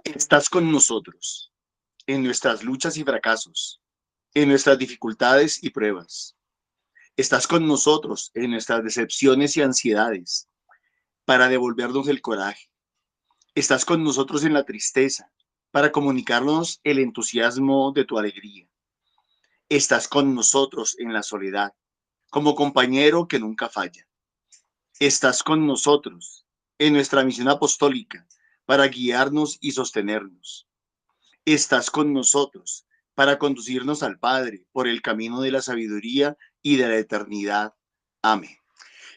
Estás con nosotros en nuestras luchas y fracasos, en nuestras dificultades y pruebas. Estás con nosotros en nuestras decepciones y ansiedades para devolvernos el coraje. Estás con nosotros en la tristeza para comunicarnos el entusiasmo de tu alegría. Estás con nosotros en la soledad como compañero que nunca falla. Estás con nosotros en nuestra misión apostólica para guiarnos y sostenernos. Estás con nosotros para conducirnos al Padre por el camino de la sabiduría y de la eternidad. Amén.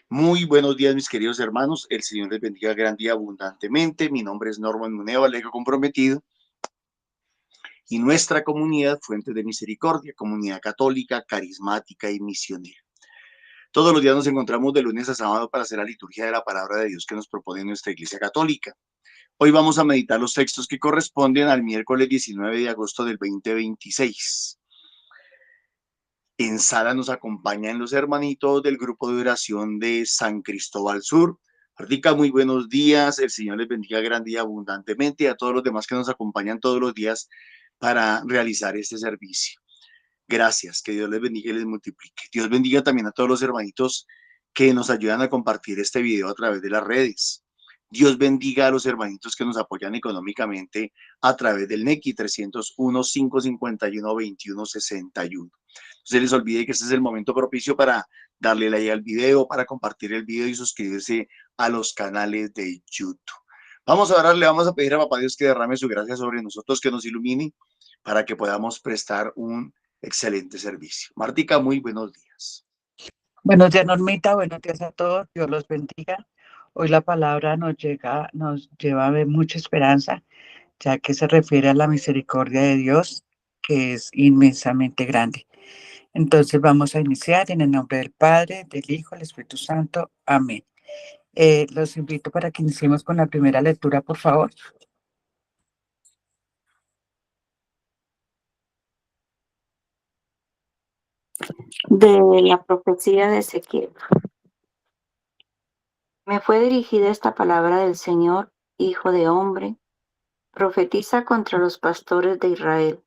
Muy buenos días, mis queridos hermanos. El Señor les bendiga grande y abundantemente. Mi nombre es Norman Muneo, Alejo Comprometido. Y nuestra comunidad, Fuente de Misericordia, comunidad católica, carismática y misionera. Todos los días nos encontramos de lunes a sábado para hacer la liturgia de la palabra de Dios que nos propone nuestra Iglesia Católica. Hoy vamos a meditar los textos que corresponden al miércoles 19 de agosto del 2026. En sala nos acompañan los hermanitos del grupo de oración de San Cristóbal Sur. Martica, muy buenos días. El Señor les bendiga grande y abundantemente y a todos los demás que nos acompañan todos los días para realizar este servicio. Gracias, que Dios les bendiga y les multiplique. Dios bendiga también a todos los hermanitos que nos ayudan a compartir este video a través de las redes. Dios bendiga a los hermanitos que nos apoyan económicamente a través del NECI 301-551-2161. No se les olvide que este es el momento propicio para darle like al video, para compartir el video y suscribirse a los canales de YouTube. Vamos a orar, le vamos a pedir a Papá Dios que derrame su gracia sobre nosotros, que nos ilumine para que podamos prestar un excelente servicio. Martica, muy buenos días. Buenos días, Normita. Buenos días a todos. Dios los bendiga. Hoy la palabra nos lleva a ver mucha esperanza, ya que se refiere a la misericordia de Dios, que es inmensamente grande. Entonces vamos a iniciar en el nombre del Padre, del Hijo, del Espíritu Santo. Amén. Los invito para que iniciemos con la primera lectura, por favor. De la profecía de Ezequiel. Me fue dirigida esta palabra del Señor, hijo de hombre, profetiza contra los pastores de Israel.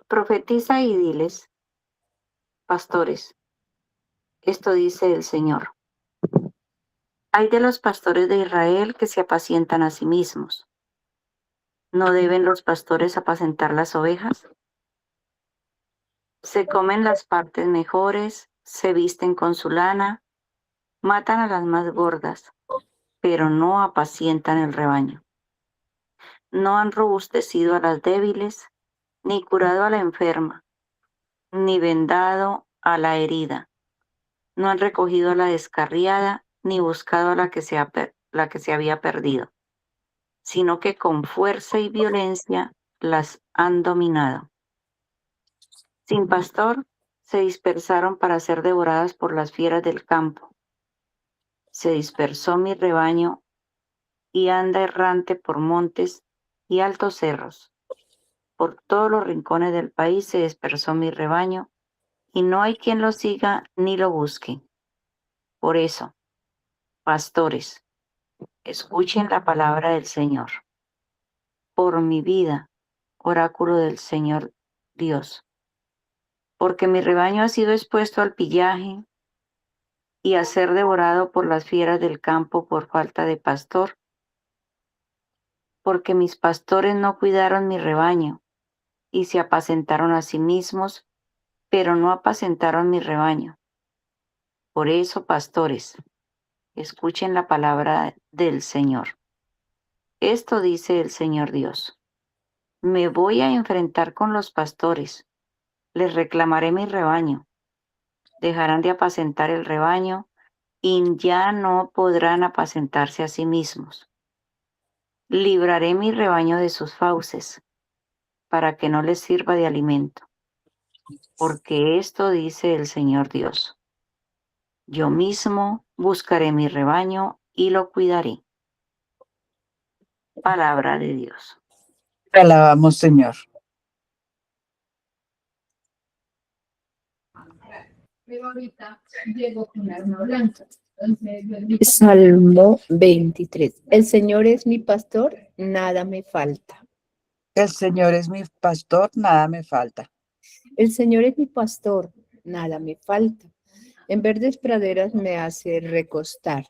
Profetiza y diles, pastores, esto dice el Señor. Hay de los pastores de Israel que se apacientan a sí mismos. ¿No deben los pastores apacentar las ovejas? Se comen las partes mejores, se visten con su lana, matan a las más gordas, pero no apacientan el rebaño. No han robustecido a las débiles, ni curado a la enferma, ni vendado a la herida. No han recogido a la descarriada, ni buscado a la que se había perdido, sino que con fuerza y violencia las han dominado. Sin pastor, se dispersaron para ser devoradas por las fieras del campo. Se dispersó mi rebaño y anda errante por montes y altos cerros. Por todos los rincones del país se dispersó mi rebaño, y no hay quien lo siga ni lo busque. Por eso, pastores, escuchen la palabra del Señor. Por mi vida, oráculo del Señor Dios. Porque mi rebaño ha sido expuesto al pillaje y a ser devorado por las fieras del campo por falta de pastor. Porque mis pastores no cuidaron mi rebaño y se apacentaron a sí mismos, pero no apacentaron mi rebaño. Por eso, pastores, escuchen la palabra del Señor. Esto dice el Señor Dios. Me voy a enfrentar con los pastores, les reclamaré mi rebaño. Dejarán de apacentar el rebaño y ya no podrán apacentarse a sí mismos. Libraré mi rebaño de sus fauces, para que no les sirva de alimento. Porque esto dice el Señor Dios. Yo mismo buscaré mi rebaño y lo cuidaré. Palabra de Dios. Te alabamos, Señor. Salmo 23. El Señor es mi pastor, nada me falta. El Señor es mi pastor, nada me falta. El Señor es mi pastor, nada me falta. En verdes praderas me hace recostar.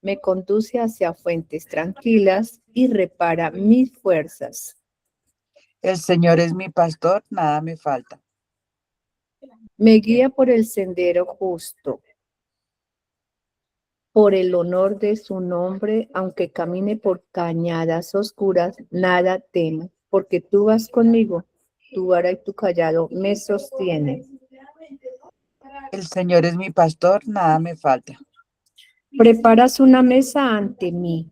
Me conduce hacia fuentes tranquilas y repara mis fuerzas. El Señor es mi pastor, nada me falta. Me guía por el sendero justo. Por el honor de su nombre, aunque camine por cañadas oscuras, nada temo, porque tú vas conmigo. Tu vara y tu callado me sostienen. El Señor es mi pastor, nada me falta. Preparas una mesa ante mí,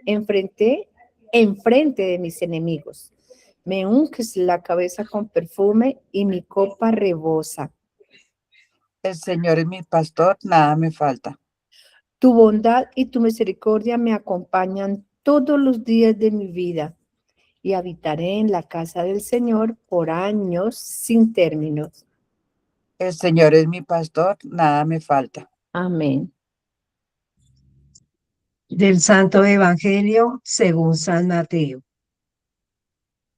enfrente de mis enemigos. Me unges la cabeza con perfume y mi copa rebosa. El Señor es mi pastor, nada me falta. Tu bondad y tu misericordia me acompañan todos los días de mi vida y habitaré en la casa del Señor por años sin términos. El Señor es mi pastor, nada me falta. Amén. Del Santo Evangelio según San Mateo.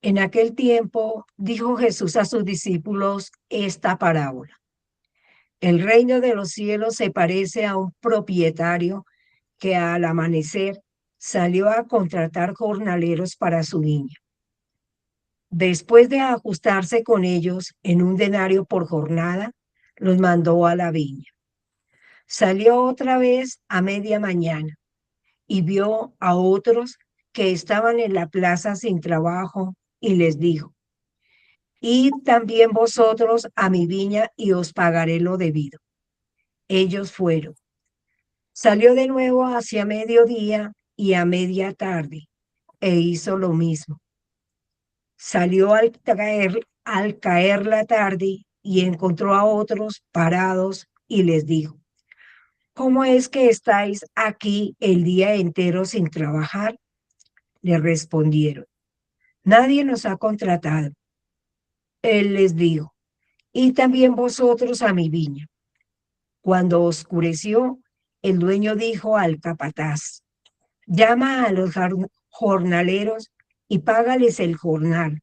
En aquel tiempo dijo Jesús a sus discípulos esta parábola. El reino de los cielos se parece a un propietario que al amanecer salió a contratar jornaleros para su viña. Después de ajustarse con ellos en un denario por jornada, los mandó a la viña. Salió otra vez a media mañana y vio a otros que estaban en la plaza sin trabajo y les dijo: id también vosotros a mi viña y os pagaré lo debido. Ellos fueron. Salió de nuevo hacia mediodía y a media tarde e hizo lo mismo. Salió al caer la tarde y encontró a otros parados y les dijo: ¿cómo es que estáis aquí el día entero sin trabajar? Le respondieron: nadie nos ha contratado. Él les dijo: y también vosotros a mi viña. Cuando oscureció, el dueño dijo al capataz: llama a los jornaleros y págales el jornal,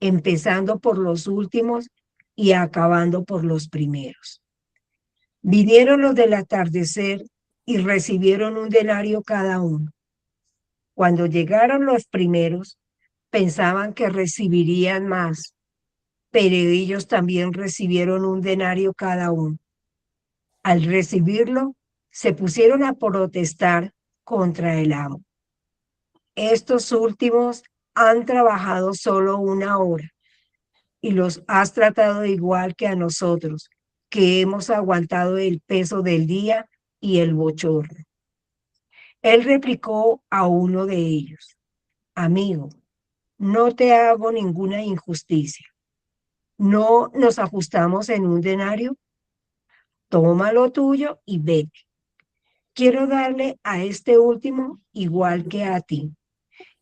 empezando por los últimos y acabando por los primeros. Vinieron los del atardecer y recibieron un denario cada uno. Cuando llegaron los primeros, pensaban que recibirían más, pero ellos también recibieron un denario cada uno. Al recibirlo, se pusieron a protestar contra el amo. Estos últimos han trabajado solo una hora y los has tratado igual que a nosotros, que hemos aguantado el peso del día y el bochorno. Él replicó a uno de ellos: amigo, no te hago ninguna injusticia. ¿No nos ajustamos en un denario? Toma lo tuyo y vete. Quiero darle a este último igual que a ti.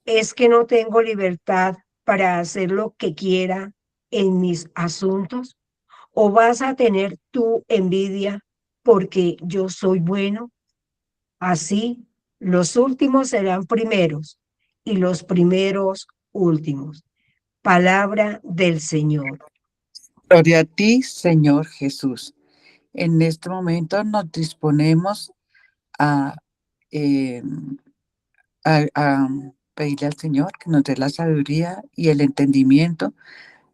¿Es que no tengo libertad para hacer lo que quiera en mis asuntos? ¿O vas a tener tu envidia porque yo soy bueno? Así, los últimos serán primeros y los primeros últimos. Palabra del Señor. Gloria a ti, Señor Jesús. En este momento nos disponemos a, eh, a pedirle al Señor que nos dé la sabiduría y el entendimiento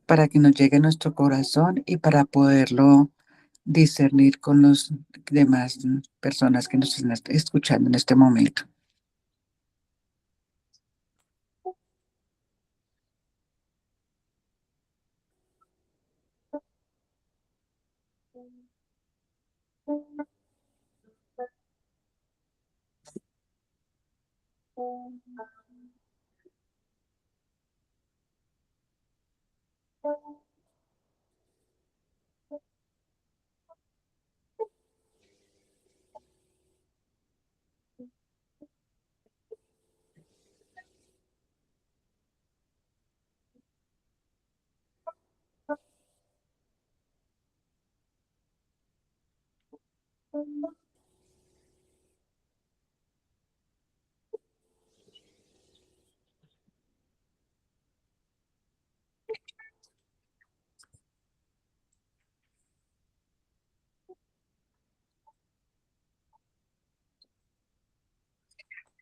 para que nos llegue a nuestro corazón y para poderlo discernir con los demás personas que nos están escuchando en este momento.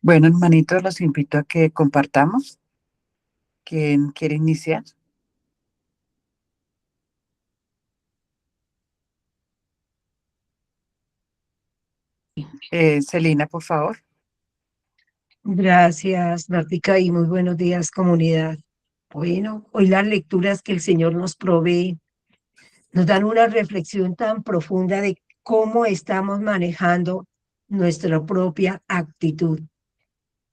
Bueno, hermanitos, los invito a que compartamos. ¿Quién quiere iniciar? Celina, por favor. Gracias, Martica, y muy buenos días, comunidad. Bueno, hoy las lecturas que el Señor nos provee nos dan una reflexión tan profunda de cómo estamos manejando nuestra propia actitud.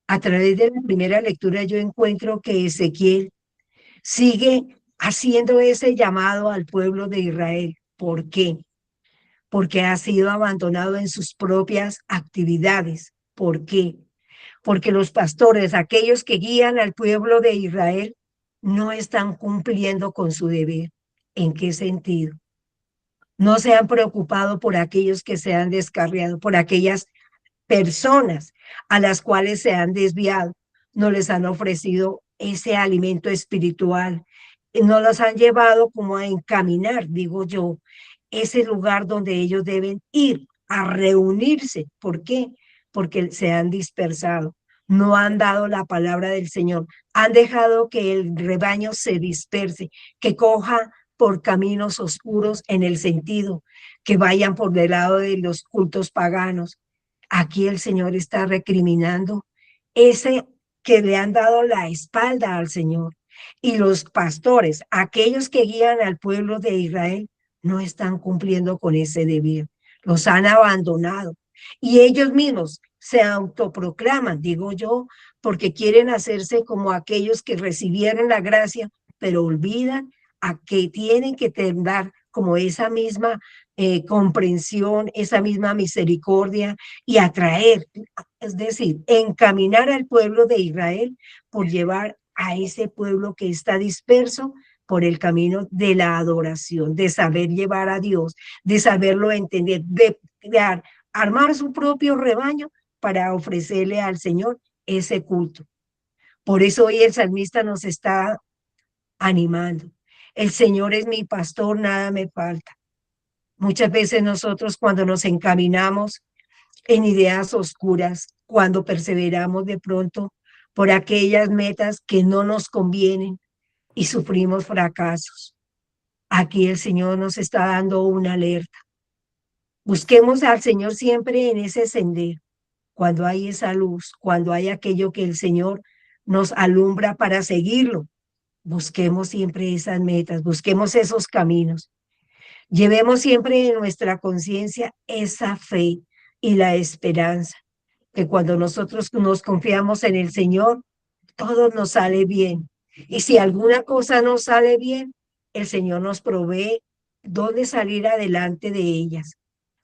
A través de la primera lectura yo encuentro que Ezequiel sigue haciendo ese llamado al pueblo de Israel. ¿Por qué? Porque ha sido abandonado en sus propias actividades. ¿Por qué? Porque los pastores, aquellos que guían al pueblo de Israel, no están cumpliendo con su deber. ¿En qué sentido? No se han preocupado por aquellos que se han descarriado, por aquellas personas a las cuales se han desviado. No les han ofrecido ese alimento espiritual. No los han llevado como a encaminar, digo yo, ese lugar donde ellos deben ir a reunirse. ¿Por qué? Porque se han dispersado. No han dado la palabra del Señor. Han dejado que el rebaño se disperse, que coja por caminos oscuros en el sentido, que vayan por del lado de los cultos paganos. Aquí el Señor está recriminando ese que le han dado la espalda al Señor. Y los pastores, aquellos que guían al pueblo de Israel, no están cumpliendo con ese deber. Los han abandonado. Y ellos mismos se autoproclaman, digo yo, porque quieren hacerse como aquellos que recibieron la gracia, pero olvidan a que tienen que dar como esa misma comprensión, esa misma misericordia y atraer, es decir, encaminar al pueblo de Israel por llevar a ese pueblo que está disperso por el camino de la adoración, de saber llevar a Dios, de saberlo entender, de armar su propio rebaño para ofrecerle al Señor ese culto. Por eso hoy el salmista nos está animando. El Señor es mi pastor, nada me falta. Muchas veces nosotros cuando nos encaminamos en ideas oscuras, cuando perseveramos de pronto por aquellas metas que no nos convienen y sufrimos fracasos. Aquí el Señor nos está dando una alerta. Busquemos al Señor siempre en ese sendero, cuando hay esa luz, cuando hay aquello que el Señor nos alumbra para seguirlo. Busquemos siempre esas metas, busquemos esos caminos. Llevemos siempre en nuestra conciencia esa fe y la esperanza, que cuando nosotros nos confiamos en el Señor, todo nos sale bien. Y si alguna cosa no sale bien, el Señor nos provee dónde salir adelante de ellas,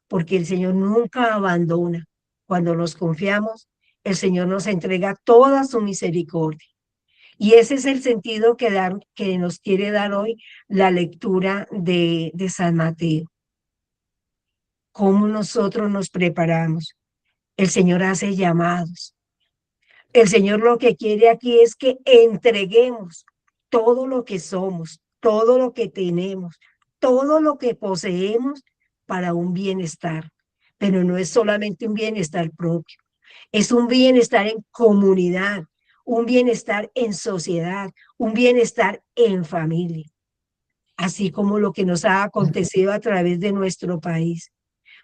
porque el Señor nunca abandona. Cuando nos confiamos, el Señor nos entrega toda su misericordia. Y ese es el sentido que nos quiere dar hoy la lectura de San Mateo. ¿Cómo nosotros nos preparamos? El Señor hace llamados. El Señor lo que quiere aquí es que entreguemos todo lo que somos, todo lo que tenemos, todo lo que poseemos para un bienestar. Pero no es solamente un bienestar propio, es un bienestar en comunidad, un bienestar en sociedad, un bienestar en familia, así como lo que nos ha acontecido a través de nuestro país.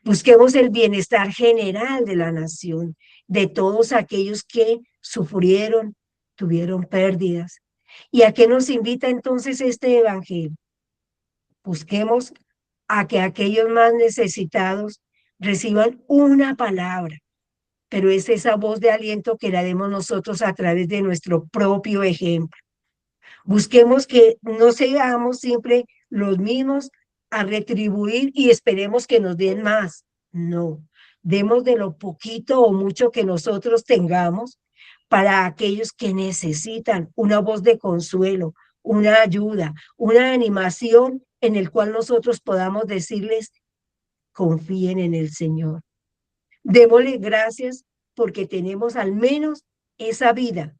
Busquemos el bienestar general de la nación, de todos aquellos que sufrieron, tuvieron pérdidas. ¿Y a qué nos invita entonces este evangelio? Busquemos a que aquellos más necesitados reciban una palabra, pero es esa voz de aliento que la demos nosotros a través de nuestro propio ejemplo. Busquemos que no seamos siempre los mismos a retribuir y esperemos que nos den más. No, demos de lo poquito o mucho que nosotros tengamos para aquellos que necesitan una voz de consuelo, una ayuda, una animación en el cual nosotros podamos decirles, confíen en el Señor. Démosle gracias porque tenemos al menos esa vida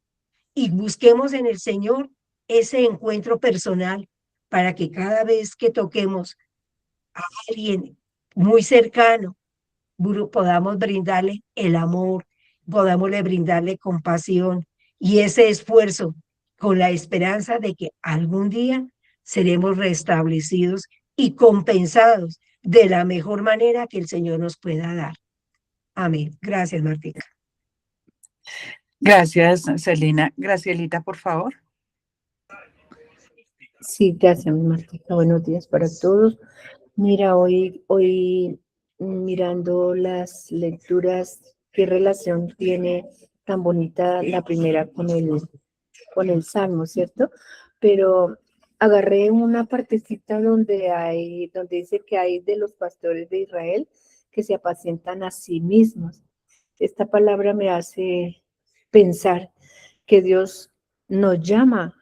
y busquemos en el Señor ese encuentro personal para que cada vez que toquemos a alguien muy cercano, podamos brindarle el amor, podamos brindarle compasión y ese esfuerzo con la esperanza de que algún día seremos restablecidos y compensados de la mejor manera que el Señor nos pueda dar. Amén. Gracias, Martica. Gracias, Celina. Gracielita, por favor. Sí, gracias, Martica. Buenos días para todos. Mira, hoy mirando las lecturas, qué relación tiene tan bonita la primera con el Salmo, ¿cierto? Pero agarré una partecita donde dice que hay de los pastores de Israel que se apacientan a sí mismos. Esta palabra me hace pensar que Dios nos llama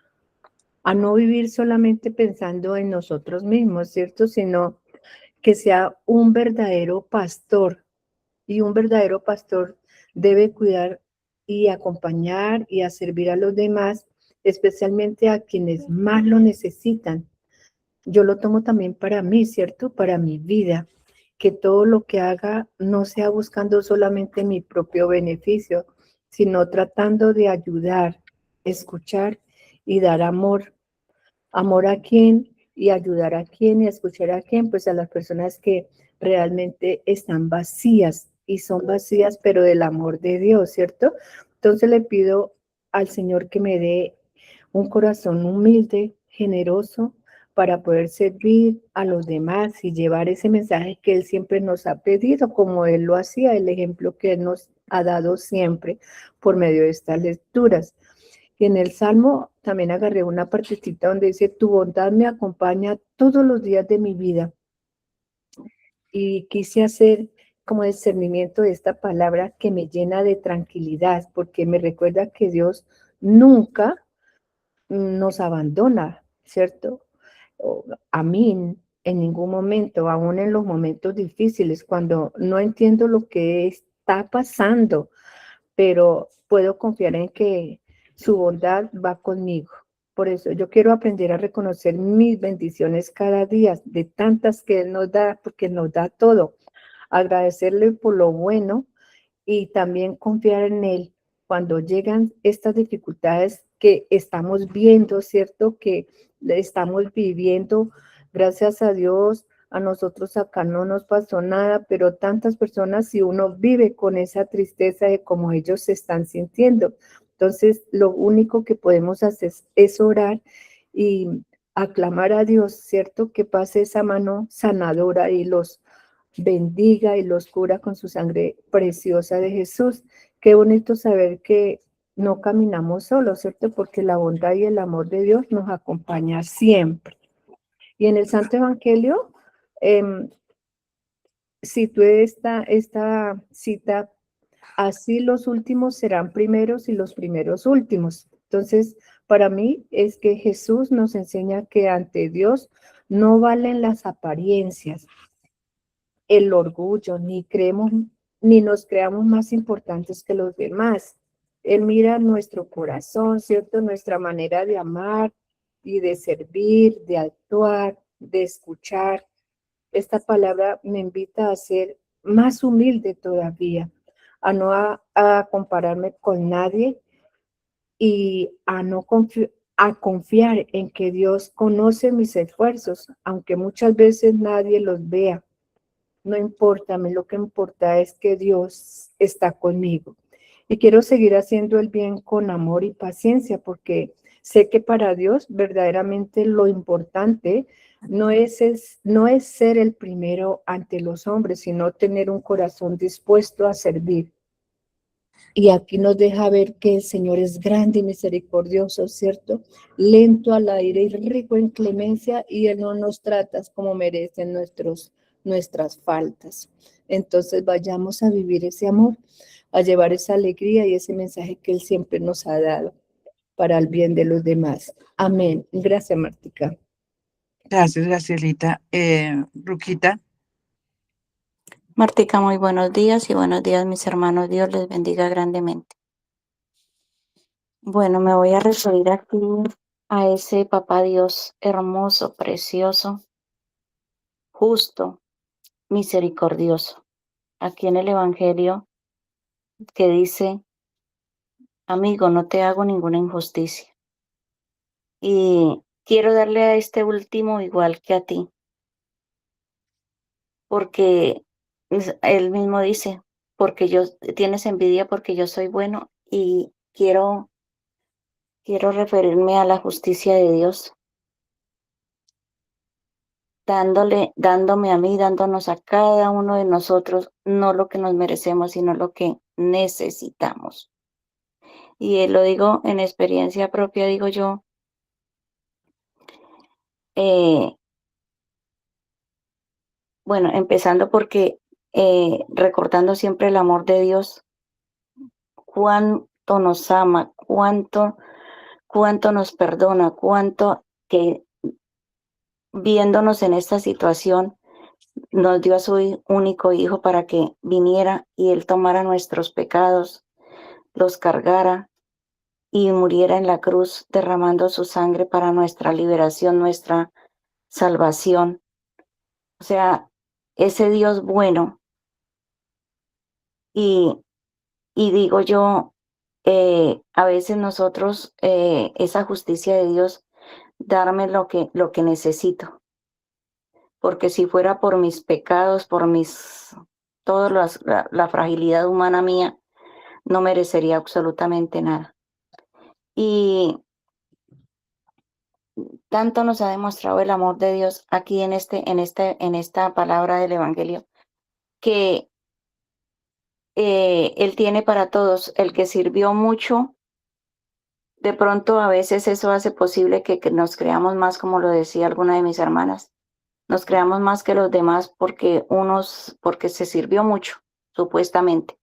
a no vivir solamente pensando en nosotros mismos, ¿cierto? Sino que sea un verdadero pastor. Y un verdadero pastor debe cuidar y acompañar y a servir a los demás, especialmente a quienes más lo necesitan. Yo lo tomo también para mí, ¿cierto? Para mi vida, que todo lo que haga no sea buscando solamente mi propio beneficio, sino tratando de ayudar, escuchar y dar amor. Amor a quién y ayudar a quién y escuchar a quién, pues a las personas que realmente están vacías y son vacías, pero del amor de Dios, ¿cierto? Entonces le pido al Señor que me dé un corazón humilde, generoso, para poder servir a los demás y llevar ese mensaje que Él siempre nos ha pedido, como Él lo hacía, el ejemplo que Él nos ha dado siempre por medio de estas lecturas. Y en el Salmo también agarré una partecita donde dice, tu bondad me acompaña todos los días de mi vida. Y quise hacer como discernimiento de esta palabra que me llena de tranquilidad, porque me recuerda que Dios nunca nos abandona, ¿cierto? A mí en ningún momento, aún en los momentos difíciles, cuando no entiendo lo que está pasando, pero puedo confiar en que su bondad va conmigo. Por eso yo quiero aprender a reconocer mis bendiciones cada día, de tantas que Él nos da, porque nos da todo. Agradecerle por lo bueno y también confiar en Él cuando llegan estas dificultades que estamos viendo, ¿cierto? Que estamos viviendo, gracias a Dios, a nosotros acá no nos pasó nada, pero tantas personas, si uno vive con esa tristeza de cómo ellos se están sintiendo. Entonces, lo único que podemos hacer es orar y aclamar a Dios, ¿cierto? Que pase esa mano sanadora y los bendiga y los cura con su sangre preciosa de Jesús. Qué bonito saber que no caminamos solos, ¿cierto? Porque la bondad y el amor de Dios nos acompaña siempre. Y en el Santo Evangelio, situé esta cita, así los últimos serán primeros y los primeros últimos. Entonces, para mí es que Jesús nos enseña que ante Dios no valen las apariencias, el orgullo, ni nos creamos más importantes que los demás. Él mira nuestro corazón, ¿cierto? Nuestra manera de amar y de servir, de actuar, de escuchar. Esta palabra me invita a ser más humilde todavía, a no a compararme con nadie y a no a confiar en que Dios conoce mis esfuerzos, aunque muchas veces nadie los vea. No importa, a mí lo que importa es que Dios está conmigo. Y quiero seguir haciendo el bien con amor y paciencia, porque sé que para Dios verdaderamente lo importante no es ser el primero ante los hombres, sino tener un corazón dispuesto a servir. Y aquí nos deja ver que el Señor es grande y misericordioso, ¿cierto? Lento a la ira y rico en clemencia, y Él no nos trata como merecen nuestras faltas. Entonces vayamos a vivir ese amor, a llevar esa alegría y ese mensaje que Él siempre nos ha dado para el bien de los demás. Amén. Gracias, Martica. Gracias, Gracielita. Ruquita. Martica, muy buenos días y buenos días, mis hermanos. Dios les bendiga grandemente. Bueno, me voy a referir aquí a ese Papá Dios hermoso, precioso, justo, misericordioso. Aquí en el Evangelio que dice, amigo, no te hago ninguna injusticia. Y quiero darle a este último igual que a ti, porque él mismo dice, porque tienes envidia porque yo soy bueno y quiero referirme a la justicia de Dios, dándome a mí, dándonos a cada uno de nosotros, no lo que nos merecemos, sino lo que necesitamos. Y lo digo en experiencia propia, digo yo, bueno, empezando porque recordando siempre el amor de Dios, cuánto nos ama, cuánto nos perdona, cuánto que viéndonos en esta situación, nos dio a su único hijo para que viniera y él tomara nuestros pecados, los cargara y muriera en la cruz derramando su sangre para nuestra liberación, nuestra salvación. O sea, ese Dios bueno. Y digo yo, a veces nosotros, esa justicia de Dios, darme lo que necesito. Porque si fuera por mis pecados, por la fragilidad humana mía, no merecería absolutamente nada. Y tanto nos ha demostrado el amor de Dios aquí en esta palabra del Evangelio, que Él tiene para todos. El que sirvió mucho, de pronto a veces eso hace posible que nos creamos más, como lo decía alguna de mis hermanas, nos creamos más que los demás porque se sirvió mucho, supuestamente.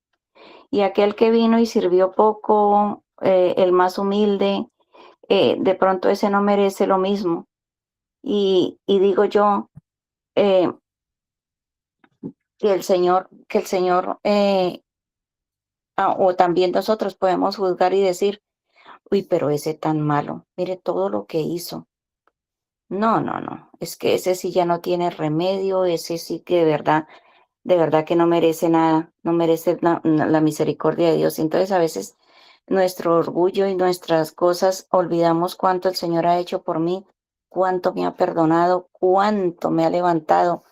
Y aquel que vino y sirvió poco, el más humilde, de pronto ese no merece lo mismo. Y digo yo, eh, que el Señor, o también nosotros podemos juzgar y decir, uy, pero ese tan malo, mire todo lo que hizo. No, no, no, es que ese sí ya no tiene remedio, ese sí que de verdad que no merece nada, no merece la misericordia de Dios. Entonces a veces nuestro orgullo y nuestras cosas olvidamos cuánto el Señor ha hecho por mí, cuánto me ha perdonado, cuánto me ha levantado,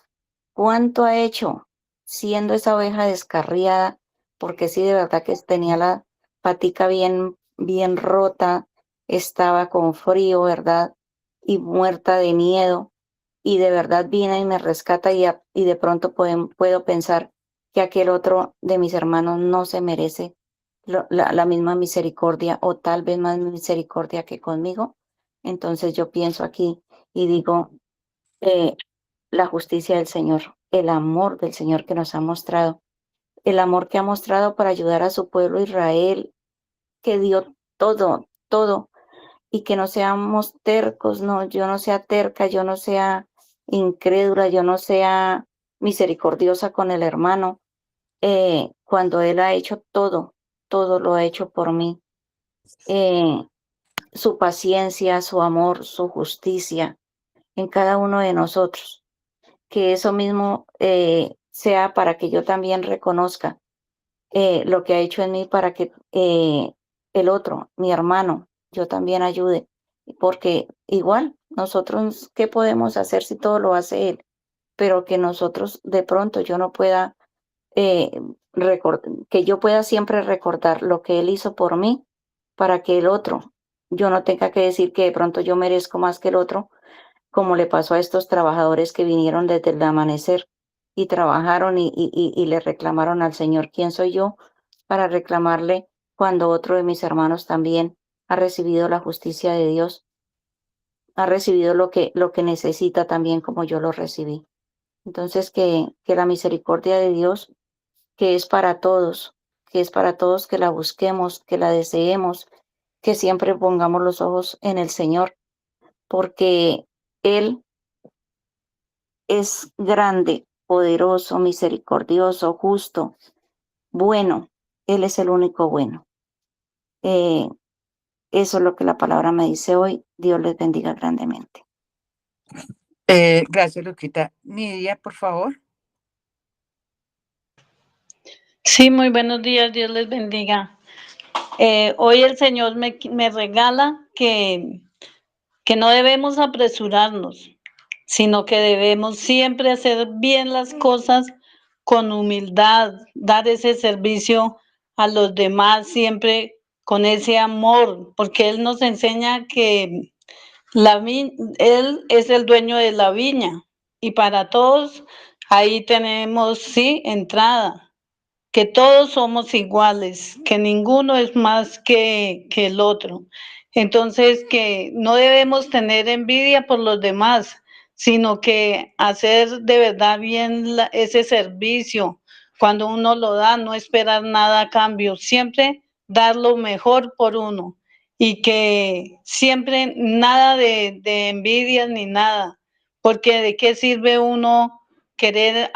cuánto ha hecho siendo esa oveja descarriada, porque sí, de verdad que tenía la patica bien rota, estaba con frío, ¿verdad? Y muerta de miedo y de verdad viene y me rescata y de pronto puedo pensar que aquel otro de mis hermanos no se merece la misma misericordia o tal vez más misericordia que conmigo. Entonces yo pienso aquí y digo, eh, la justicia del Señor, el amor del Señor que nos ha mostrado, el amor que ha mostrado para ayudar a su pueblo Israel, que dio todo, todo y que no seamos tercos, no, yo no sea terca, yo no sea incrédula, yo no sea misericordiosa con el hermano, cuando él ha hecho todo, todo lo ha hecho por mí. Eh, su paciencia, su amor, su justicia en cada uno de nosotros. Que eso mismo sea para que yo también reconozca lo que ha hecho en mí para que el otro, mi hermano, yo también ayude. Porque igual, nosotros, ¿qué podemos hacer si todo lo hace él? Pero que nosotros de pronto yo no pueda, eh, que yo pueda siempre recordar lo que él hizo por mí para que el otro, yo no tenga que decir que de pronto yo merezco más que el otro, como le pasó a estos trabajadores que vinieron desde el amanecer y trabajaron y le reclamaron al Señor, ¿quién soy yo para reclamarle cuando otro de mis hermanos también ha recibido la justicia de Dios, ha recibido lo que necesita también como yo lo recibí? Entonces que la misericordia de Dios, que es para todos, que la busquemos, que la deseemos, que siempre pongamos los ojos en el Señor, porque Él es grande poderoso, misericordioso, justo, bueno. Él es el único bueno. Eso es lo que la palabra me dice hoy. Dios les bendiga grandemente. Gracias, Luquita. Nidia, por favor. Sí, muy buenos días, Dios les bendiga. Hoy el Señor me regala que no debemos apresurarnos, sino que debemos siempre hacer bien las cosas con humildad, dar ese servicio a los demás siempre con ese amor, porque Él nos enseña que Él es el dueño de la viña y para todos ahí tenemos, sí, entrada, que todos somos iguales, que ninguno es más que el otro. Entonces, que no debemos tener envidia por los demás, sino que hacer de verdad bien ese servicio. Cuando uno lo da, no esperar nada a cambio, siempre dar lo mejor por uno y que siempre nada de envidias ni nada, porque de qué sirve uno querer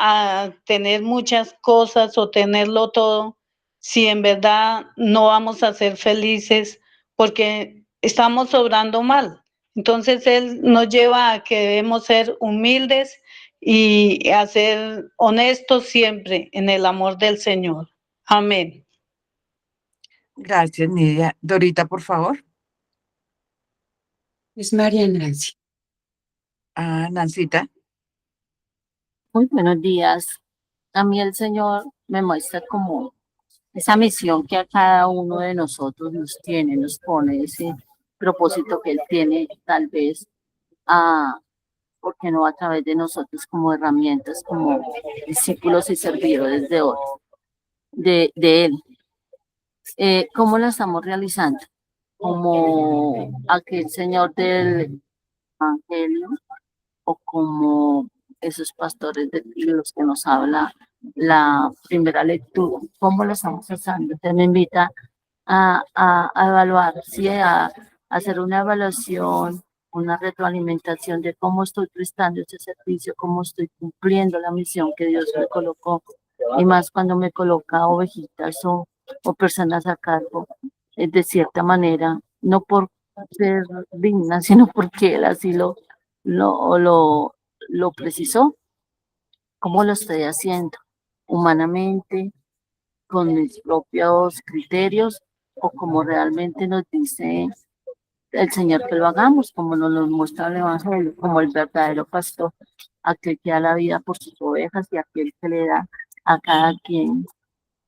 tener muchas cosas o tenerlo todo, si en verdad no vamos a ser felices porque estamos obrando mal. Entonces Él nos lleva a que debemos ser humildes y a ser honestos siempre en el amor del Señor. Amén. Gracias, Nidia. Dorita, por favor. Es María Nancy. Nancita. Muy buenos días. A mí el Señor me muestra como esa misión que a cada uno de nosotros nos tiene, nos pone ese propósito que Él tiene, tal vez, porque no a través de nosotros como herramientas, como discípulos y servidores de Él. ¿Cómo la estamos realizando? Como aquel Señor del Evangelio o como esos pastores de los que nos habla la primera lectura, cómo lo estamos usando. Usted me invita a evaluar, ¿sí? A hacer una evaluación, una retroalimentación de cómo estoy prestando ese servicio, cómo estoy cumpliendo la misión que Dios me colocó, y más cuando me coloca ovejitas o personas a cargo, de cierta manera, no por ser digna, sino porque Él así lo precisó. ¿Cómo lo estoy haciendo? Humanamente, con mis propios criterios, o como realmente nos dice el Señor que lo hagamos, como nos lo muestra el Evangelio, como el verdadero pastor, aquel que da la vida por sus ovejas y aquel que le da a cada quien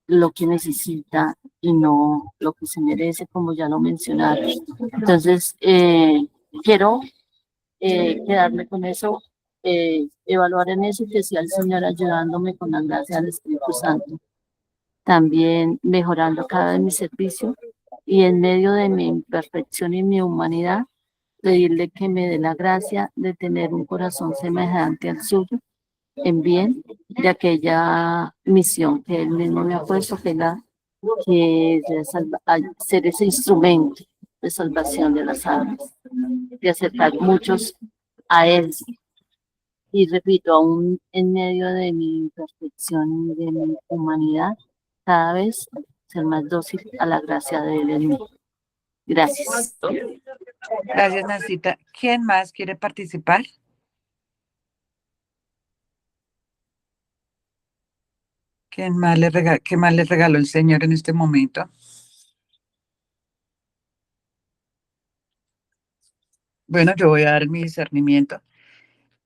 lo que necesita y no lo que se merece, como ya lo mencionaron. Entonces, quiero quedarme con eso, evaluar en eso, que sea el Señor ayudándome con la gracia del Espíritu Santo, también mejorando cada vez mi servicio y en medio de mi imperfección y mi humanidad, pedirle que me dé la gracia de tener un corazón semejante al suyo, en bien de aquella misión que Él mismo me ha puesto, que es ser ese instrumento de salvación de las almas, de acercar muchos a Él. Y repito, aún en medio de mi imperfección y de mi humanidad, cada vez ser más dócil a la gracia de Él en mí. Gracias. Gracias, Nancita. ¿Quién más quiere participar? ¿Qué más le regaló el Señor en este momento? Bueno, yo voy a dar mi discernimiento.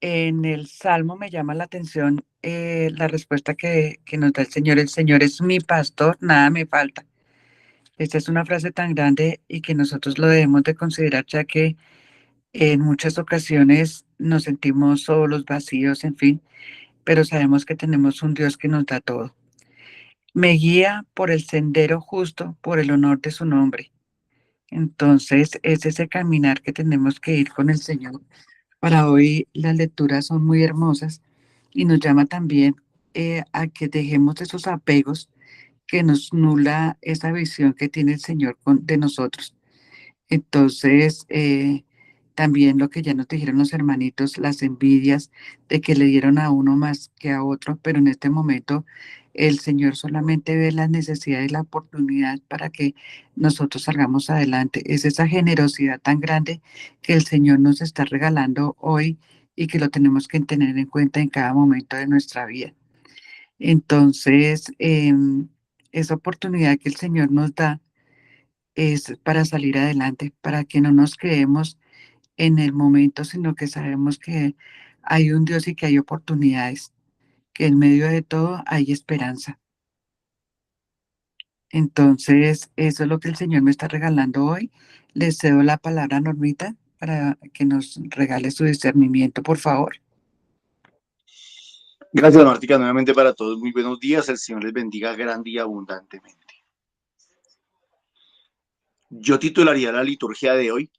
En el Salmo me llama la atención la respuesta que nos da el Señor. El Señor es mi pastor, nada me falta. Esta es una frase tan grande y que nosotros lo debemos de considerar, ya que en muchas ocasiones nos sentimos solos, vacíos, en fin, pero sabemos que tenemos un Dios que nos da todo. Me guía por el sendero justo, por el honor de su nombre. Entonces, es ese caminar que tenemos que ir con el Señor. Para hoy las lecturas son muy hermosas y nos llama también a que dejemos esos apegos que nos nula esa visión que tiene el Señor de nosotros. Entonces, También lo que ya nos dijeron los hermanitos, las envidias de que le dieron a uno más que a otro, pero en este momento el Señor solamente ve la necesidad y la oportunidad para que nosotros salgamos adelante. Es esa generosidad tan grande que el Señor nos está regalando hoy y que lo tenemos que tener en cuenta en cada momento de nuestra vida. Entonces, esa oportunidad que el Señor nos da es para salir adelante, para que no nos creemos en el momento, sino que sabemos que hay un Dios y que hay oportunidades, que en medio de todo hay esperanza. Entonces, eso es lo que el Señor me está regalando hoy. Les cedo la palabra a Normita para que nos regale su discernimiento, por favor. Gracias, Martica, nuevamente para todos. Muy buenos días. El Señor les bendiga grande y abundantemente. Yo titularía la liturgia de hoy,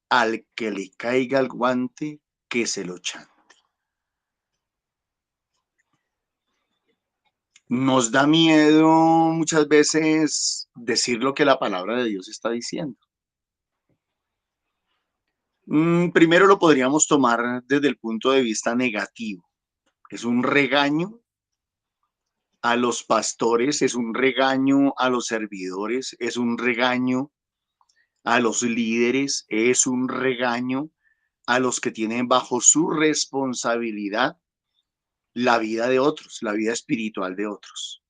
al que le caiga el guante, que se lo chante. Nos da miedo muchas veces decir lo que la palabra de Dios está diciendo. Primero lo podríamos tomar desde el punto de vista negativo. Es un regaño a los pastores, es un regaño a los servidores, es un regaño a los líderes, es un regaño a los que tienen bajo su responsabilidad la vida de otros, la vida espiritual de otros.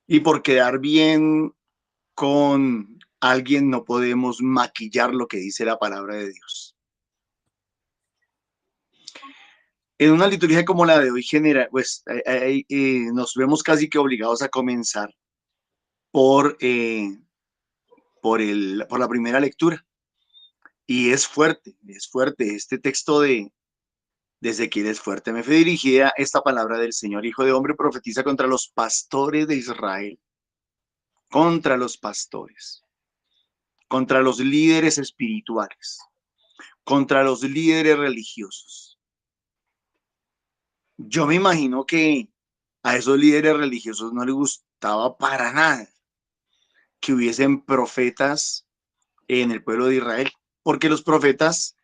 Y por quedar bien con alguien no podemos maquillar lo que dice la palabra de Dios. En una liturgia como la de hoy pues nos vemos casi que obligados a comenzar por la primera lectura. Y es fuerte. Este texto de Ezequiel es fuerte. Me fue dirigida esta palabra del Señor: hijo de hombre, profetiza contra los pastores de Israel, contra los pastores, contra los líderes espirituales, contra los líderes religiosos. Yo me imagino que a esos líderes religiosos no les gustaba para nada que hubiesen profetas en el pueblo de Israel, porque los profetas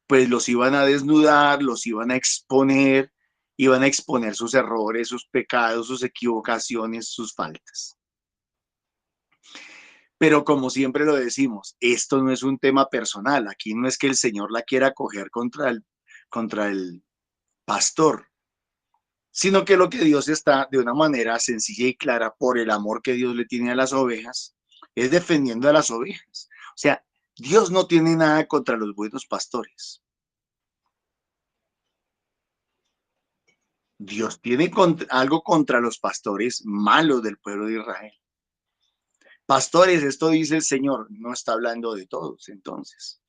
pues los iban a desnudar, los iban a exponer sus errores, sus pecados, sus equivocaciones, sus faltas. Pero como siempre lo decimos, esto no es un tema personal. Aquí no es que el Señor la quiera coger contra el pastor, sino que lo que Dios está de una manera sencilla y clara, por el amor que Dios le tiene a las ovejas, es defendiendo a las ovejas. O sea, Dios no tiene nada contra los buenos pastores. Dios tiene algo contra los pastores malos del pueblo de Israel. Pastores, esto dice el Señor, no está hablando de todos. Entonces,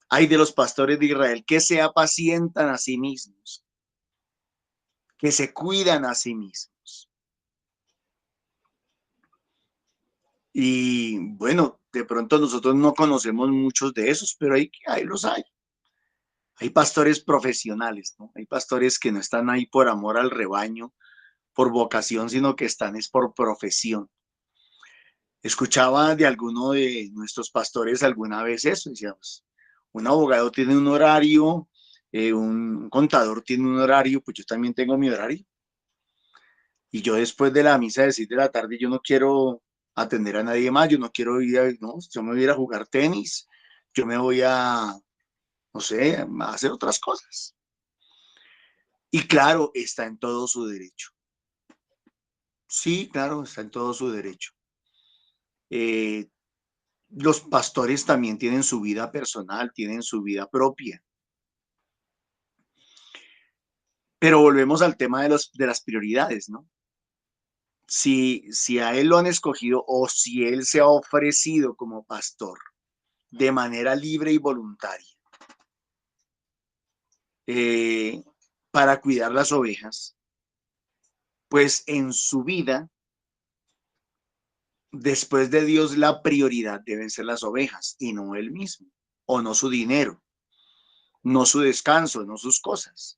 hay de los pastores de Israel que se apacientan a sí mismos, que se cuidan a sí mismos. Y bueno, de pronto nosotros no conocemos muchos de esos, pero ahí los hay. Hay pastores profesionales, ¿no? Hay pastores que no están ahí por amor al rebaño, por vocación, sino que están es por profesión. Escuchaba de alguno de nuestros pastores alguna vez eso, decíamos, un abogado tiene un horario, un contador tiene un horario, pues yo también tengo mi horario. Y yo después de la misa de 6 de la tarde, yo no quiero atender a nadie más, yo no quiero no, yo me voy a ir a jugar tenis, yo me voy a, no sé, a hacer otras cosas. Y claro, está en todo su derecho. Sí, claro, está en todo su derecho. Los pastores también tienen su vida personal, tienen su vida propia. Pero volvemos al tema de las prioridades, ¿no? Si a él lo han escogido o si él se ha ofrecido como pastor de manera libre y voluntaria para cuidar las ovejas, pues en su vida, después de Dios, la prioridad deben ser las ovejas y no él mismo, o no su dinero, no su descanso, no sus cosas.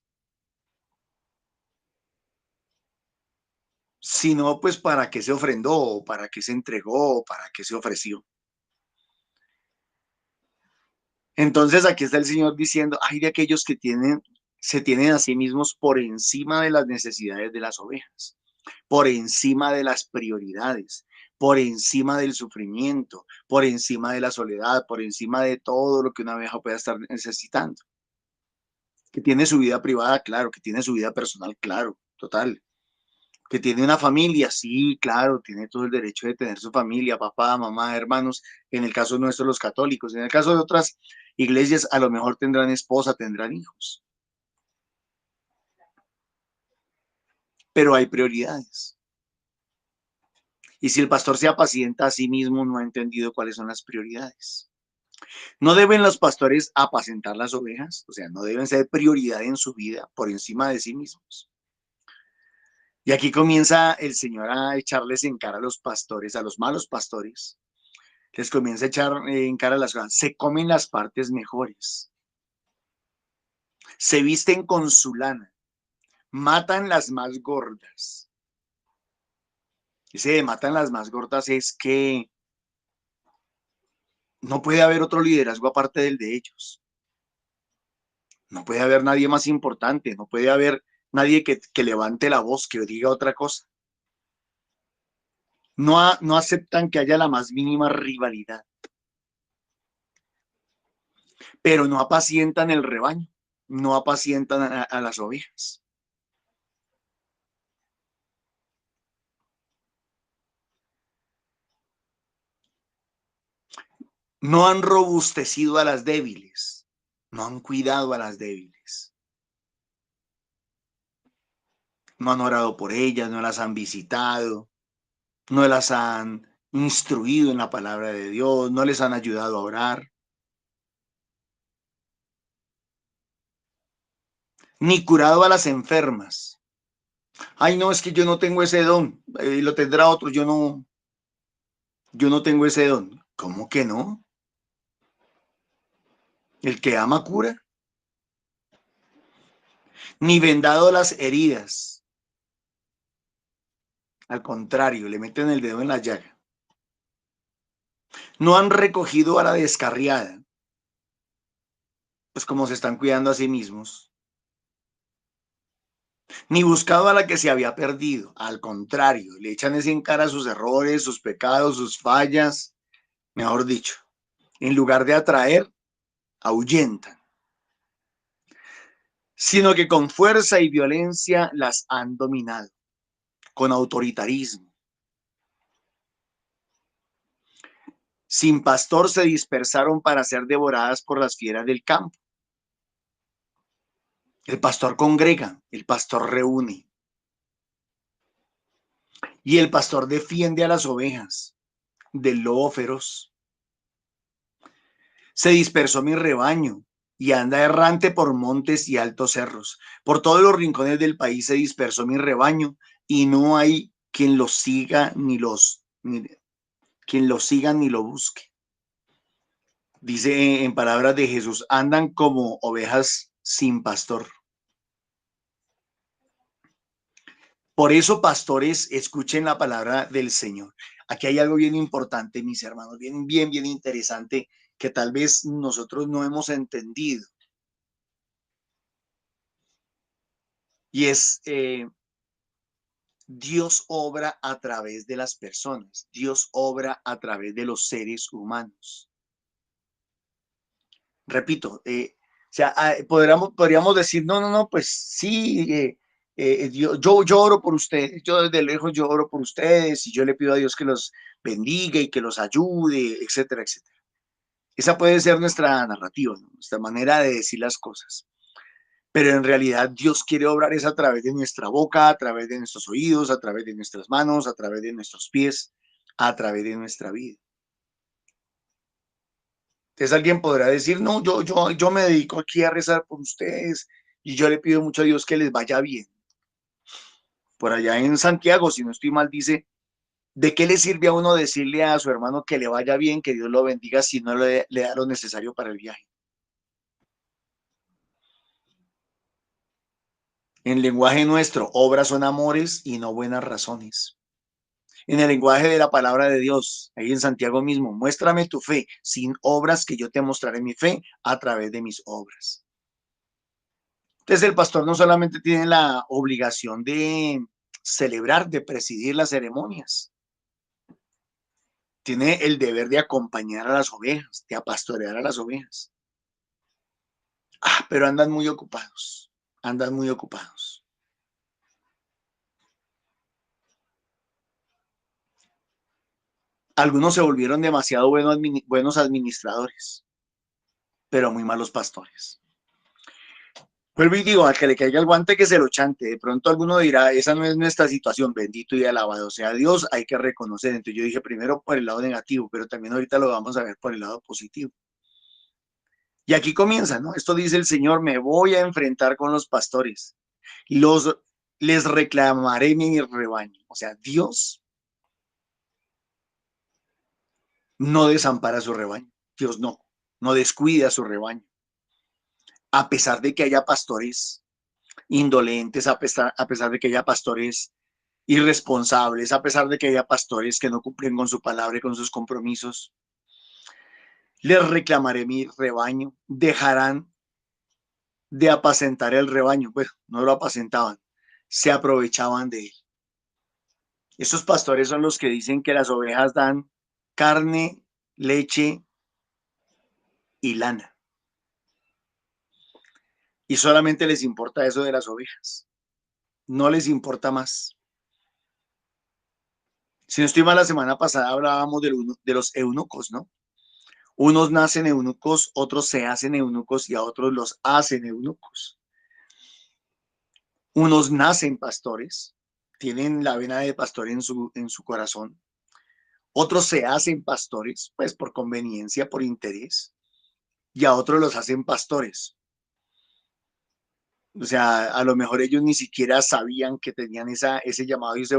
Sino pues para qué se ofrendó, para qué se entregó, para qué se ofreció. Entonces aquí está el Señor diciendo, hay de aquellos que se tienen a sí mismos por encima de las necesidades de las ovejas, por encima de las prioridades, por encima del sufrimiento, por encima de la soledad, por encima de todo lo que una oveja pueda estar necesitando. Que tiene su vida privada, claro, que tiene su vida personal, claro, total. Que tiene una familia, sí, claro, tiene todo el derecho de tener su familia, papá, mamá, hermanos, en el caso nuestro los católicos, en el caso de otras iglesias a lo mejor tendrán esposa, tendrán hijos, pero hay prioridades. Y si el pastor se apacienta a sí mismo, no ha entendido cuáles son las prioridades. No deben los pastores apacentar las ovejas, o sea, no deben ser prioridad en su vida por encima de sí mismos. Y aquí comienza el Señor a echarles en cara a los pastores, a los malos pastores, les comienza a echar en cara las cosas. Se comen las partes mejores, se visten con su lana, matan las más gordas. Ese de matan las más gordas es que no puede haber otro liderazgo aparte del de ellos. No puede haber nadie más importante, no puede haber nadie que levante la voz, que diga otra cosa. No aceptan que haya la más mínima rivalidad, pero no apacientan el rebaño, no apacientan a las ovejas. No han robustecido a las débiles, no han cuidado a las débiles. No han orado por ellas, no las han visitado, no las han instruido en la palabra de Dios, no les han ayudado a orar, ni curado a las enfermas. Ay, no, es que yo no tengo ese don, lo tendrá otro, yo no tengo ese don. ¿Cómo que no? El que ama cura, ni vendado las heridas. Al contrario, le meten el dedo en la llaga. No han recogido a la descarriada, pues como se están cuidando a sí mismos, ni buscado a la que se había perdido. Al contrario, le echan en cara sus errores, sus pecados, sus fallas, mejor dicho. En lugar de atraer, ahuyentan, sino que con fuerza y violencia las han dominado, con autoritarismo. Sin pastor se dispersaron para ser devoradas por las fieras del campo. El pastor congrega, el pastor reúne y el pastor defiende a las ovejas del lobo feroz. Se dispersó mi rebaño y anda errante por montes y altos cerros. Por todos los rincones del país se dispersó mi rebaño y no hay quien los siga quien lo siga ni lo busque. Dice en palabras de Jesús, andan como ovejas sin pastor. Por eso, pastores, escuchen la palabra del Señor. Aquí hay algo bien importante, mis hermanos, bien interesante, que tal vez nosotros no hemos entendido. Y es, Dios obra a través de las personas. Dios obra a través de los seres humanos. Repito, o sea, podríamos decir, no, pues sí, yo oro por ustedes, yo desde lejos yo oro por ustedes y yo le pido a Dios que los bendiga y que los ayude, etcétera, etcétera. Esa puede ser nuestra narrativa, ¿no? Nuestra manera de decir las cosas. Pero en realidad Dios quiere obrar es a través de nuestra boca, a través de nuestros oídos, a través de nuestras manos, a través de nuestros pies, a través de nuestra vida. Entonces alguien podrá decir, no, yo me dedico aquí a rezar por ustedes y yo le pido mucho a Dios que les vaya bien. Por allá en Santiago, si no estoy mal, dice, ¿de qué le sirve a uno decirle a su hermano que le vaya bien, que Dios lo bendiga, si no le da lo necesario para el viaje? En lenguaje nuestro, obras son amores y no buenas razones. En el lenguaje de la palabra de Dios, ahí en Santiago mismo, muéstrame tu fe sin obras, que yo te mostraré mi fe a través de mis obras. Entonces el pastor no solamente tiene la obligación de celebrar, de presidir las ceremonias, tiene el deber de acompañar a las ovejas, de pastorear a las ovejas. Pero andan muy ocupados, andan muy ocupados. Algunos se volvieron demasiado buenos administradores, pero muy malos pastores. Vuelvo y digo, al que le caiga el guante que se lo chante. De pronto alguno dirá, esa no es nuestra situación, bendito y alabado sea Dios, hay que reconocer. Entonces yo dije primero por el lado negativo, pero también ahorita lo vamos a ver por el lado positivo. Y aquí comienza, ¿no? Esto dice el Señor, me voy a enfrentar con los pastores, les reclamaré mi rebaño. O sea, Dios no desampara a su rebaño, Dios no descuida a su rebaño. A pesar de que haya pastores indolentes, a pesar de que haya pastores irresponsables, a pesar de que haya pastores que no cumplen con su palabra y con sus compromisos, les reclamaré mi rebaño, dejarán de apacentar el rebaño. Pues no lo apacentaban, se aprovechaban de él. Estos pastores son los que dicen que las ovejas dan carne, leche y lana. Y solamente les importa eso de las ovejas. No les importa más. Si no estoy mal, la semana pasada hablábamos de los eunucos, ¿no? Unos nacen eunucos, otros se hacen eunucos y a otros los hacen eunucos. Unos nacen pastores, tienen la vena de pastor en su corazón. Otros se hacen pastores, pues por conveniencia, por interés. Y a otros los hacen pastores. O sea, a lo mejor ellos ni siquiera sabían que tenían ese llamado y esa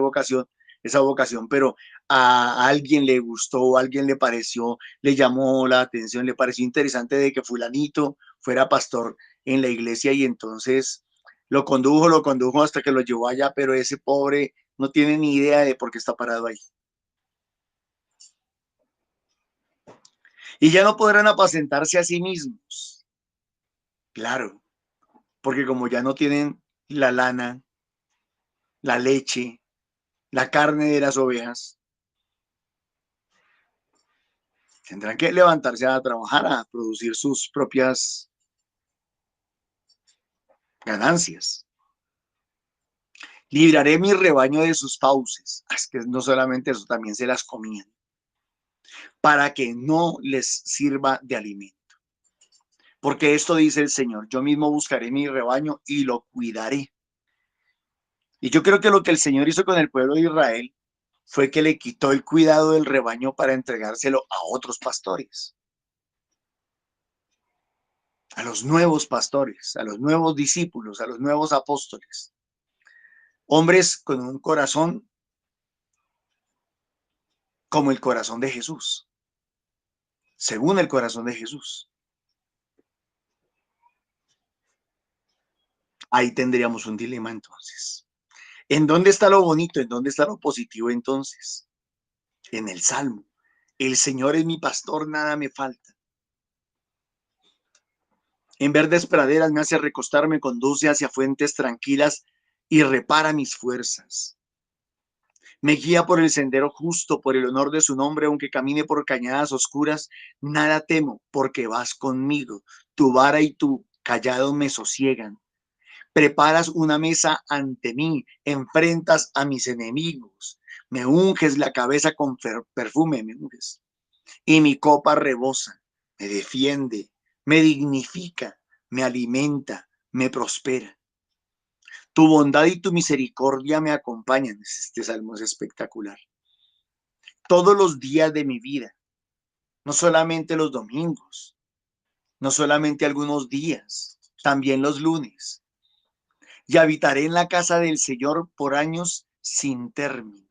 vocación, pero a alguien le gustó, a alguien le pareció, le llamó la atención, le pareció interesante de que fulanito fuera pastor en la iglesia y entonces lo condujo hasta que lo llevó allá, pero ese pobre no tiene ni idea de por qué está parado ahí. Y ya no podrán apacentarse a sí mismos. Claro, porque como ya no tienen la lana, la leche, la carne de las ovejas, tendrán que levantarse a trabajar, a producir sus propias ganancias. Libraré mi rebaño de sus fauces. Es que no solamente eso, también se las comían, para que no les sirva de alimento. Porque esto dice el Señor, yo mismo buscaré mi rebaño y lo cuidaré. Y yo creo que lo que el Señor hizo con el pueblo de Israel fue que le quitó el cuidado del rebaño para entregárselo a otros pastores, a los nuevos pastores, a los nuevos discípulos, a los nuevos apóstoles. Hombres con un corazón como el corazón de Jesús, según el corazón de Jesús. Ahí tendríamos un dilema entonces. ¿En dónde está lo bonito? ¿En dónde está lo positivo entonces? En el Salmo. El Señor es mi pastor, nada me falta. En verdes praderas me hace recostar, me conduce hacia fuentes tranquilas y repara mis fuerzas. Me guía por el sendero justo, por el honor de su nombre, aunque camine por cañadas oscuras, nada temo, porque vas conmigo. Tu vara y tu cayado me sosiegan. Preparas una mesa ante mí, enfrentas a mis enemigos. Me unges la cabeza con perfume, me unges. Y mi copa rebosa, me defiende, me dignifica, me alimenta, me prospera. Tu bondad y tu misericordia me acompañan. Este salmo es espectacular. Todos los días de mi vida, no solamente los domingos, no solamente algunos días, también los lunes. Y habitaré en la casa del Señor por años sin término.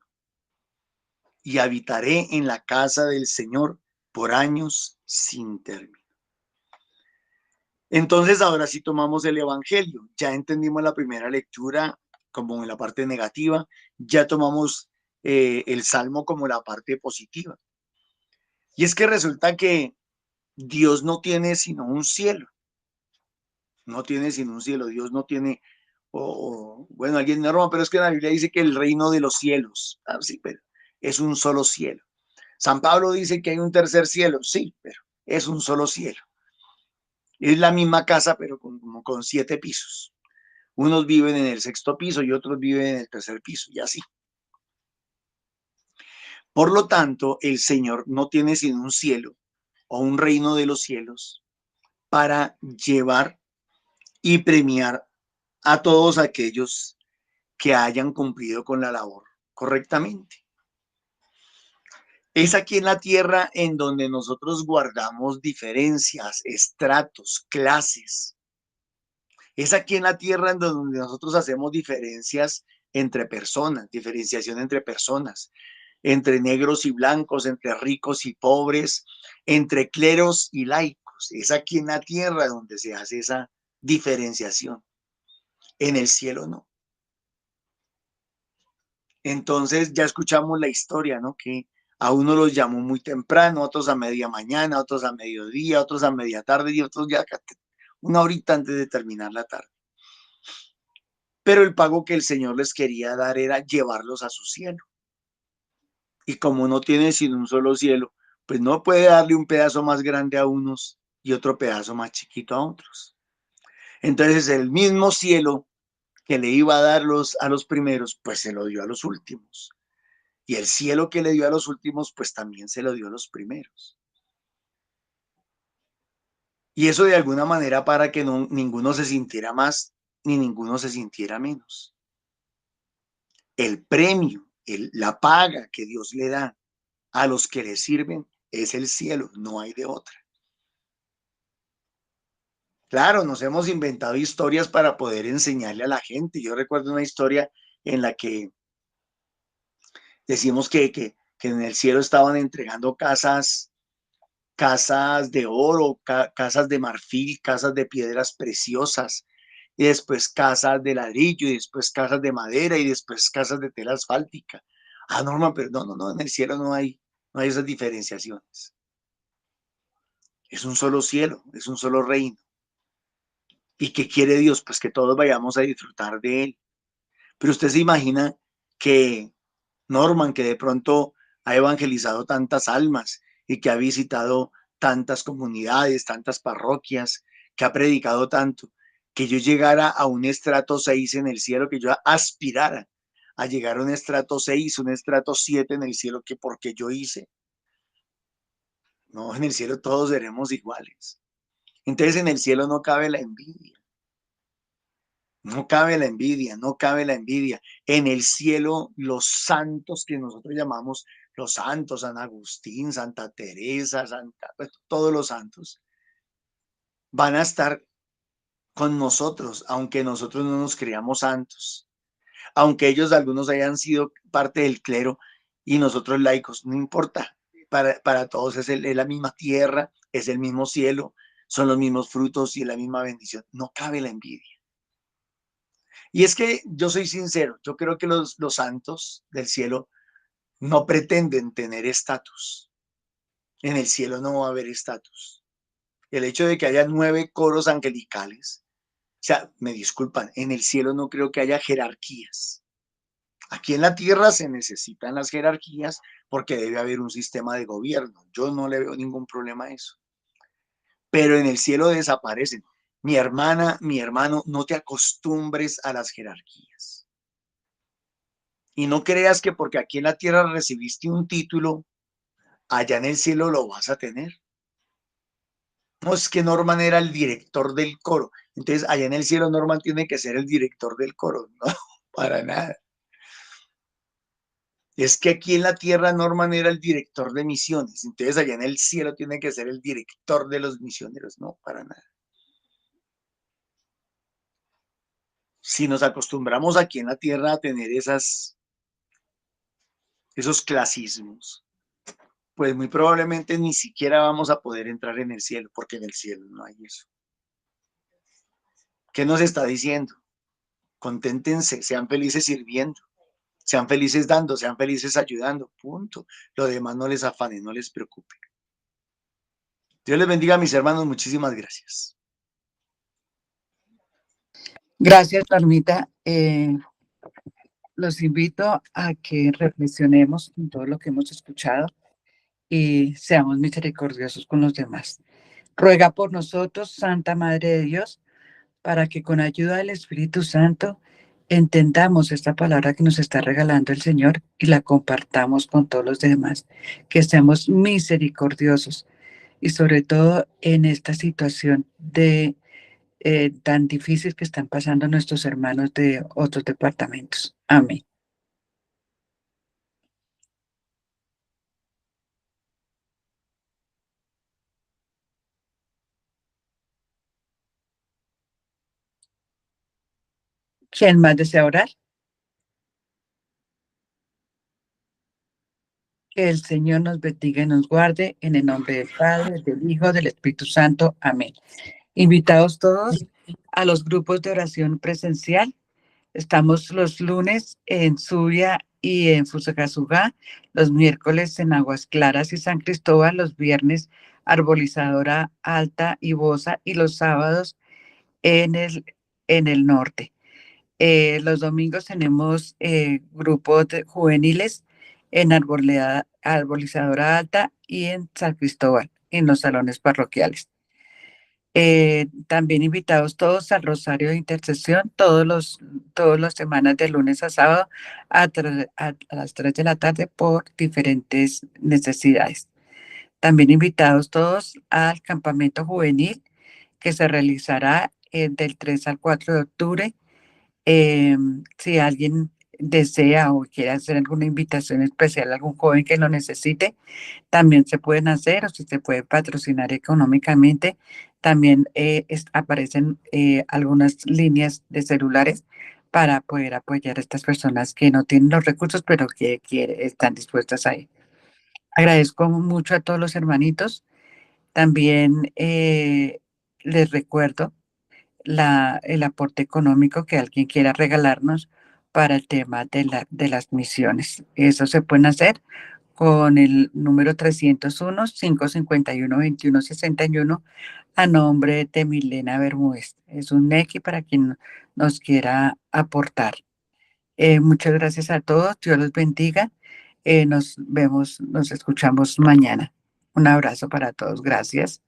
Y habitaré en la casa del Señor por años sin término. Entonces, ahora sí tomamos el Evangelio. Ya entendimos la primera lectura como en la parte negativa. Ya tomamos el Salmo como la parte positiva. Y es que resulta que Dios no tiene sino un cielo. No tiene sino un cielo. Dios no tiene, bueno, alguien me roba, pero es que la Biblia dice que el reino de los cielos, sí, pero es un solo cielo. San Pablo dice que hay un tercer cielo, sí, pero es un solo cielo. Es la misma casa, pero como con 7 pisos. Unos viven en el 6º piso y otros viven en el 3er piso, y así. Por lo tanto, el Señor no tiene sino un cielo o un reino de los cielos para llevar y premiar a todos aquellos que hayan cumplido con la labor correctamente. Es aquí en la tierra en donde nosotros guardamos diferencias, estratos, clases. Es aquí en la tierra en donde nosotros hacemos diferencias entre personas, diferenciación entre personas, entre negros y blancos, entre ricos y pobres, entre cleros y laicos. Es aquí en la tierra donde se hace esa diferenciación. En el cielo no. Entonces ya escuchamos la historia, ¿no? Que a uno los llamó muy temprano, otros a media mañana, otros a mediodía, otros a media tarde y otros ya una horita antes de terminar la tarde. Pero el pago que el Señor les quería dar era llevarlos a su cielo. Y como no tiene sino un solo cielo, pues no puede darle un pedazo más grande a unos y otro pedazo más chiquito a otros. Entonces el mismo cielo que le iba a dar a los primeros, pues se lo dio a los últimos. Y el cielo que le dio a los últimos, pues también se lo dio a los primeros. Y eso de alguna manera para que ninguno se sintiera más ni ninguno se sintiera menos. El premio, la paga que Dios le da a los que le sirven es el cielo, no hay de otra. Claro, nos hemos inventado historias para poder enseñarle a la gente. Yo recuerdo una historia en la que decimos que en el cielo estaban entregando casas de oro, casas de marfil, casas de piedras preciosas, y después casas de ladrillo, y después casas de madera, y después casas de tela asfáltica. Ah, Norma, pero no, en el cielo no hay esas diferenciaciones. Es un solo cielo, es un solo reino. ¿Y qué quiere Dios? Pues que todos vayamos a disfrutar de él. Pero usted se imagina que Norman, que de pronto ha evangelizado tantas almas y que ha visitado tantas comunidades, tantas parroquias, que ha predicado tanto, que yo llegara a un estrato 6 en el cielo, que yo aspirara a llegar a un estrato 6, un estrato 7 en el cielo, que porque yo hice. No, en el cielo todos seremos iguales. Entonces en el cielo no cabe la envidia. No cabe la envidia, no cabe la envidia. En el cielo, los santos que nosotros llamamos los santos, San Agustín, Santa Teresa, pues, todos los santos, van a estar con nosotros, aunque nosotros no nos creamos santos, aunque ellos algunos hayan sido parte del clero y nosotros laicos, no importa. Para todos es la misma tierra, es el mismo cielo, son los mismos frutos y la misma bendición. No cabe la envidia. Y es que yo soy sincero, yo creo que los santos del cielo no pretenden tener estatus. En el cielo no va a haber estatus. El hecho de que haya 9 coros angelicales, o sea, me disculpan, en el cielo no creo que haya jerarquías. Aquí en la tierra se necesitan las jerarquías porque debe haber un sistema de gobierno. Yo no le veo ningún problema a eso. Pero en el cielo desaparecen. Mi hermana, mi hermano, no te acostumbres a las jerarquías. Y no creas que porque aquí en la tierra recibiste un título, allá en el cielo lo vas a tener. No, es que Norman era el director del coro. Entonces, allá en el cielo Norman tiene que ser el director del coro. No, para nada. Es que aquí en la tierra Norman era el director de misiones. Entonces, allá en el cielo tiene que ser el director de los misioneros. No, para nada. Si nos acostumbramos aquí en la tierra a tener esos clasismos, pues muy probablemente ni siquiera vamos a poder entrar en el cielo, porque en el cielo no hay eso. ¿Qué nos está diciendo? Conténtense, sean felices sirviendo. Sean felices dando, sean felices ayudando, punto. Lo demás no les afane, no les preocupe. Dios les bendiga, mis hermanos, muchísimas gracias. Gracias, Normita. Los invito a que reflexionemos en todo lo que hemos escuchado y seamos misericordiosos con los demás. Ruega por nosotros, Santa Madre de Dios, para que con ayuda del Espíritu Santo entendamos esta palabra que nos está regalando el Señor y la compartamos con todos los demás. Que seamos misericordiosos y sobre todo en esta situación de tan difícil que están pasando nuestros hermanos de otros departamentos. Amén. ¿Quién más desea orar? Que el Señor nos bendiga y nos guarde en el nombre del Padre, del Hijo, del Espíritu Santo. Amén. Invitados todos a los grupos de oración presencial. Estamos los lunes en Subia y en Fusagasugá, los miércoles en Aguas Claras y San Cristóbal, los viernes Arbolizadora Alta y Bosa y los sábados en el norte. Los domingos tenemos grupos juveniles en Arbolizadora Alta y en San Cristóbal, en los salones parroquiales. También invitados todos al Rosario de Intercesión, todas las semanas de lunes a sábado a las 3 de la tarde por diferentes necesidades. También invitados todos al campamento juvenil que se realizará del 3 al 4 de octubre. Si alguien desea o quiere hacer alguna invitación especial a algún joven que lo necesite, también se pueden hacer o si se puede patrocinar económicamente. También aparecen algunas líneas de celulares para poder apoyar a estas personas que no tienen los recursos, pero que están dispuestas a ir. Agradezco mucho a todos los hermanitos. También les recuerdo el aporte económico que alguien quiera regalarnos para el tema de las misiones. Eso se pueden hacer con el número 301-551-2161 a nombre de Milena Bermúdez. Es un NECI para quien nos quiera aportar. Muchas gracias a todos. Dios los bendiga. Nos escuchamos mañana. Un abrazo para todos. Gracias.